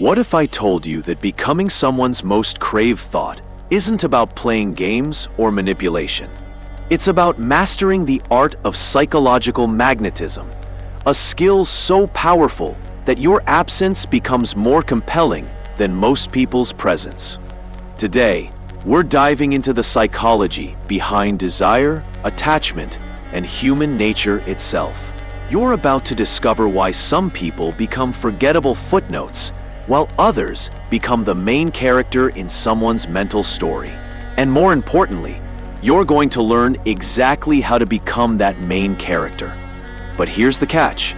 What if I told you that becoming someone's most craved thought isn't about playing games or manipulation? It's about mastering the art of psychological magnetism, a skill so powerful that your absence becomes more compelling than most people's presence. Today, we're diving into the psychology behind desire, attachment, and human nature itself. You're about to discover why some people become forgettable footnotes, while others become the main character in someone's mental story. And more importantly, you're going to learn exactly how to become that main character. But here's the catch.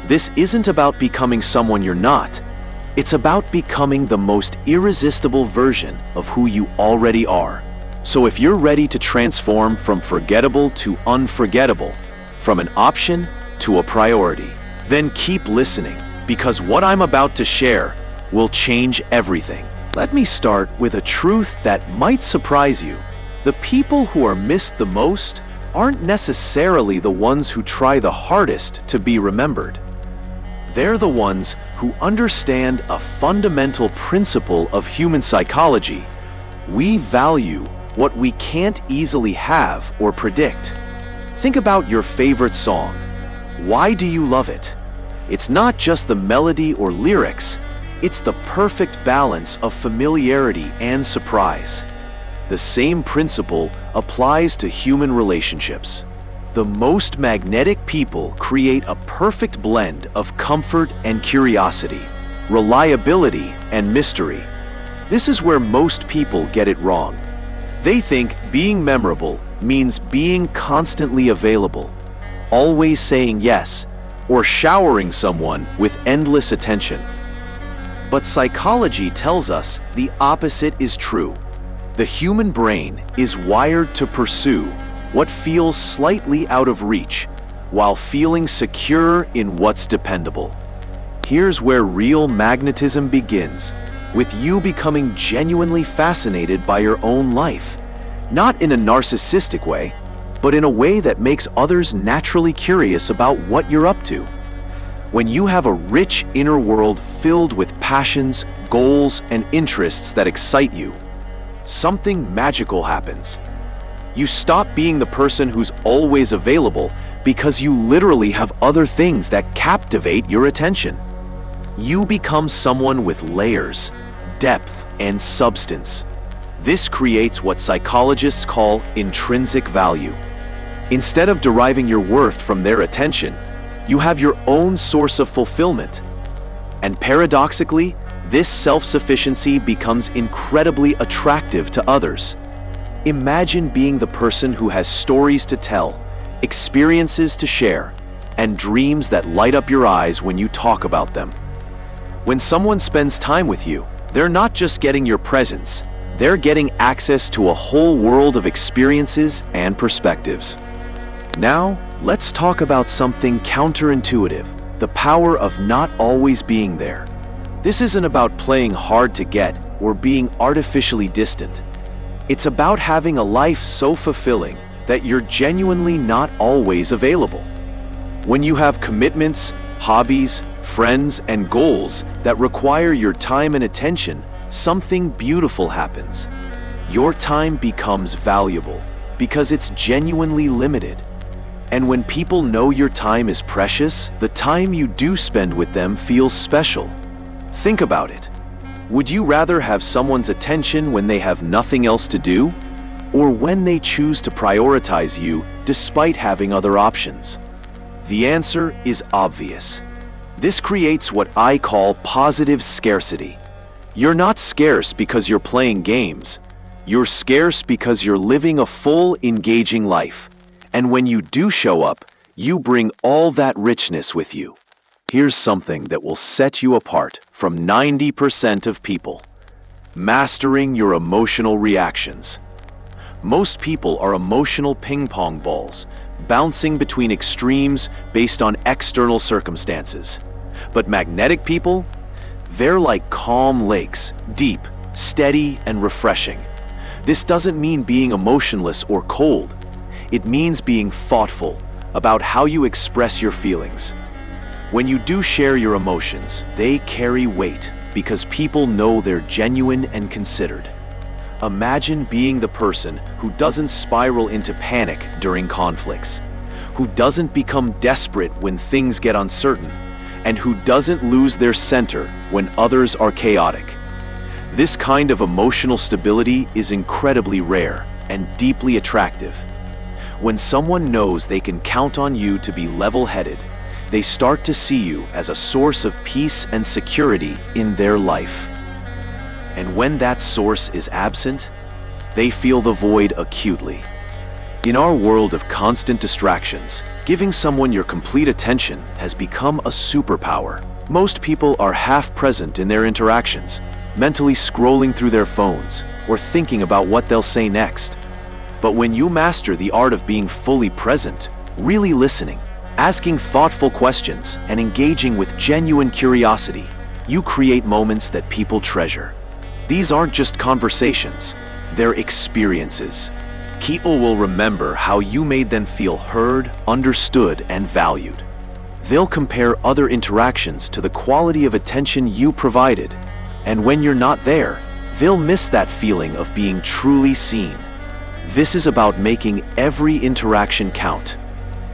This isn't about becoming someone you're not. It's about becoming the most irresistible version of who you already are. So if you're ready to transform from forgettable to unforgettable, from an option to a priority, then keep listening, because what I'm about to share will change everything. Let me start with a truth that might surprise you. The people who are missed the most aren't necessarily the ones who try the hardest to be remembered. They're the ones who understand a fundamental principle of human psychology. We value what we can't easily have or predict. Think about your favorite song. Why do you love it? It's not just the melody or lyrics. It's the perfect balance of familiarity and surprise. The same principle applies to human relationships. The most magnetic people create a perfect blend of comfort and curiosity, reliability and mystery. This is where most people get it wrong. They think being memorable means being constantly available, always saying yes, or showering someone with endless attention. But psychology tells us the opposite is true. The human brain is wired to pursue what feels slightly out of reach, while feeling secure in what's dependable. Here's where real magnetism begins, with you becoming genuinely fascinated by your own life. Not in a narcissistic way, but in a way that makes others naturally curious about what you're up to. When you have a rich inner world filled with passions, goals, and interests that excite you, something magical happens. You stop being the person who's always available because you literally have other things that captivate your attention. You become someone with layers, depth, and substance. This creates what psychologists call intrinsic value. Instead of deriving your worth from their attention, you have your own source of fulfillment. And paradoxically, this self-sufficiency becomes incredibly attractive to others. Imagine being the person who has stories to tell, experiences to share, and dreams that light up your eyes when you talk about them. When someone spends time with you, they're not just getting your presence, they're getting access to a whole world of experiences and perspectives. Now, let's talk about something counterintuitive, the power of not always being there. This isn't about playing hard to get or being artificially distant. It's about having a life so fulfilling that you're genuinely not always available. When you have commitments, hobbies, friends, and goals that require your time and attention, something beautiful happens. Your time becomes valuable because it's genuinely limited. And when people know your time is precious, the time you do spend with them feels special. Think about it. Would you rather have someone's attention when they have nothing else to do, or when they choose to prioritize you despite having other options? The answer is obvious. This creates what I call positive scarcity. You're not scarce because you're playing games. You're scarce because you're living a full, engaging life. And when you do show up, you bring all that richness with you. Here's something that will set you apart from 90% of people. Mastering your emotional reactions. Most people are emotional ping-pong balls, bouncing between extremes based on external circumstances. But magnetic people? They're like calm lakes, deep, steady, and refreshing. This doesn't mean being emotionless or cold. It means being thoughtful about how you express your feelings. When you do share your emotions, they carry weight. because people know they're genuine and considered. Imagine being the person who doesn't spiral into panic during conflicts, who doesn't become desperate when things get uncertain, and who doesn't lose their center when others are chaotic. This kind of emotional stability is incredibly rare and deeply attractive. When someone knows they can count on you to be level-headed, they start to see you as a source of peace and security in their life. And when that source is absent, they feel the void acutely. In our world of constant distractions, giving someone your complete attention has become a superpower. Most people are half present in their interactions, mentally scrolling through their phones or thinking about what they'll say next. But when you master the art of being fully present, really listening, asking thoughtful questions, and engaging with genuine curiosity, you create moments that people treasure. These aren't just conversations, they're experiences. People will remember how you made them feel heard, understood, and valued. They'll compare other interactions to the quality of attention you provided. And when you're not there, they'll miss that feeling of being truly seen. This is about making every interaction count.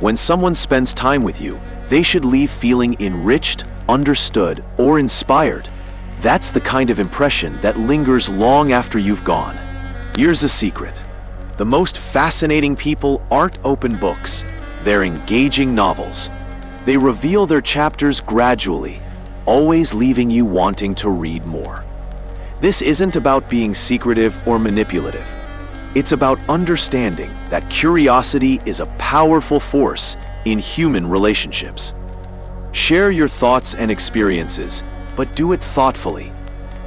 When someone spends time with you, they should leave feeling enriched, understood, or inspired. That's the kind of impression that lingers long after you've gone. Here's a secret. The most fascinating people aren't open books, they're engaging novels. They reveal their chapters gradually, always leaving you wanting to read more. This isn't about being secretive or manipulative. It's about understanding that curiosity is a powerful force in human relationships. Share your thoughts and experiences, but do it thoughtfully.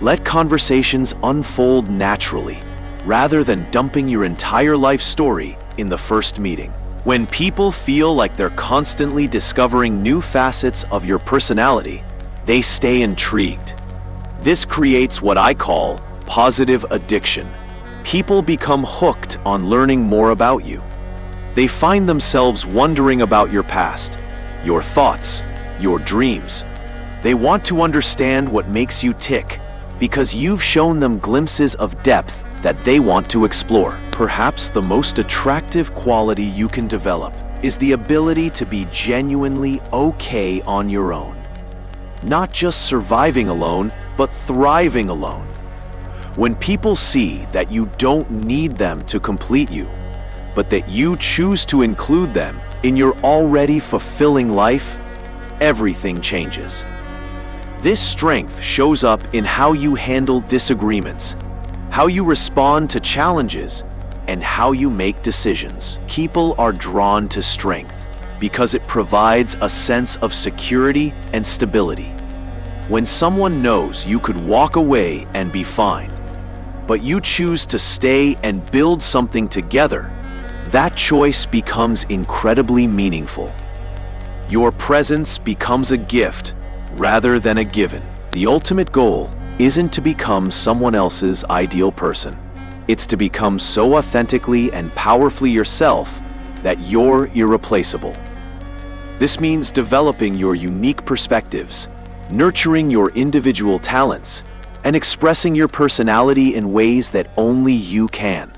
Let conversations unfold naturally, rather than dumping your entire life story in the first meeting. When people feel like they're constantly discovering new facets of your personality, they stay intrigued. This creates what I call positive addiction. People become hooked on learning more about you. They find themselves wondering about your past, your thoughts, your dreams. They want to understand what makes you tick, because you've shown them glimpses of depth that they want to explore. Perhaps the most attractive quality you can develop is the ability to be genuinely okay on your own. Not just surviving alone, but thriving alone. When people see that you don't need them to complete you, but that you choose to include them in your already fulfilling life, everything changes. This strength shows up in how you handle disagreements, how you respond to challenges, and how you make decisions. People are drawn to strength because it provides a sense of security and stability. When someone knows you could walk away and be fine, but you choose to stay and build something together, that choice becomes incredibly meaningful. Your presence becomes a gift rather than a given. The ultimate goal isn't to become someone else's ideal person. It's to become so authentically and powerfully yourself that you're irreplaceable. This means developing your unique perspectives, nurturing your individual talents, and expressing your personality in ways that only you can.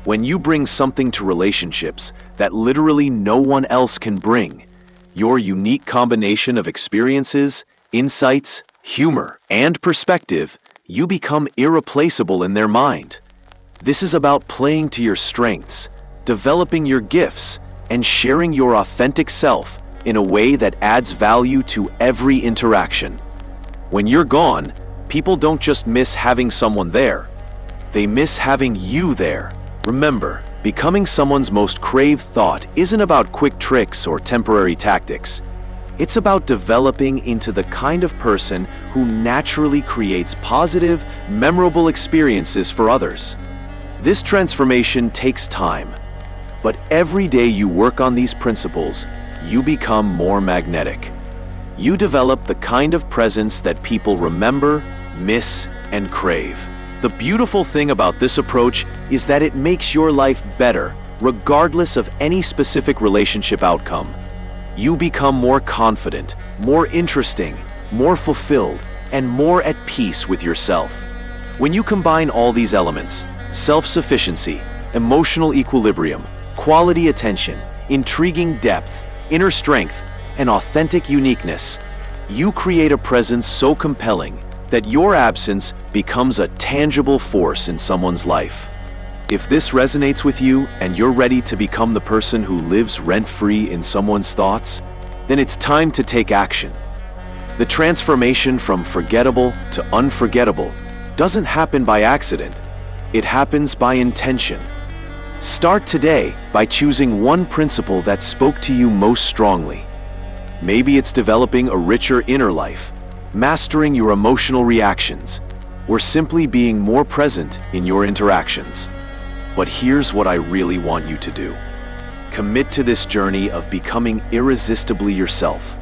When you bring something to relationships that literally no one else can bring, your unique combination of experiences, insights, humor, and perspective, you become irreplaceable in their mind. This is about playing to your strengths, developing your gifts, and sharing your authentic self in a way that adds value to every interaction. When you're gone, people don't just miss having someone there, they miss having you there. Remember, becoming someone's most craved thought isn't about quick tricks or temporary tactics. It's about developing into the kind of person who naturally creates positive, memorable experiences for others. This transformation takes time, but every day you work on these principles, you become more magnetic. You develop the kind of presence that people remember, miss, and crave. The beautiful thing about this approach is that it makes your life better, regardless of any specific relationship outcome. You become more confident, more interesting, more fulfilled, and more at peace with yourself. When you combine all these elements, self-sufficiency, emotional equilibrium, quality attention, intriguing depth, inner strength, and authentic uniqueness, you create a presence so compelling that your absence becomes a tangible force in someone's life. If this resonates with you and you're ready to become the person who lives rent-free in someone's thoughts, then it's time to take action. The transformation from forgettable to unforgettable doesn't happen by accident. It happens by intention. Start today by choosing one principle that spoke to you most strongly. Maybe it's developing a richer inner life, mastering your emotional reactions, or simply being more present in your interactions. But here's what I really want you to do. Commit to this journey of becoming irresistibly yourself.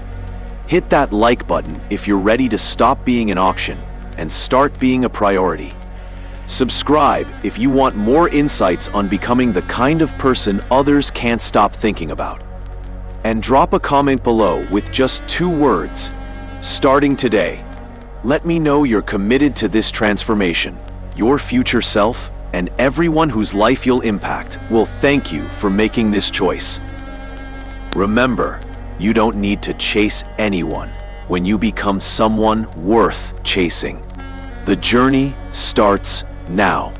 Hit that like button if you're ready to stop being an option and start being a priority. Subscribe if you want more insights on becoming the kind of person others can't stop thinking about. And drop a comment below with just 2 words, starting today. Let me know you're committed to this transformation. Your future self and everyone whose life you'll impact will thank you for making this choice. Remember, you don't need to chase anyone when you become someone worth chasing. The journey starts now.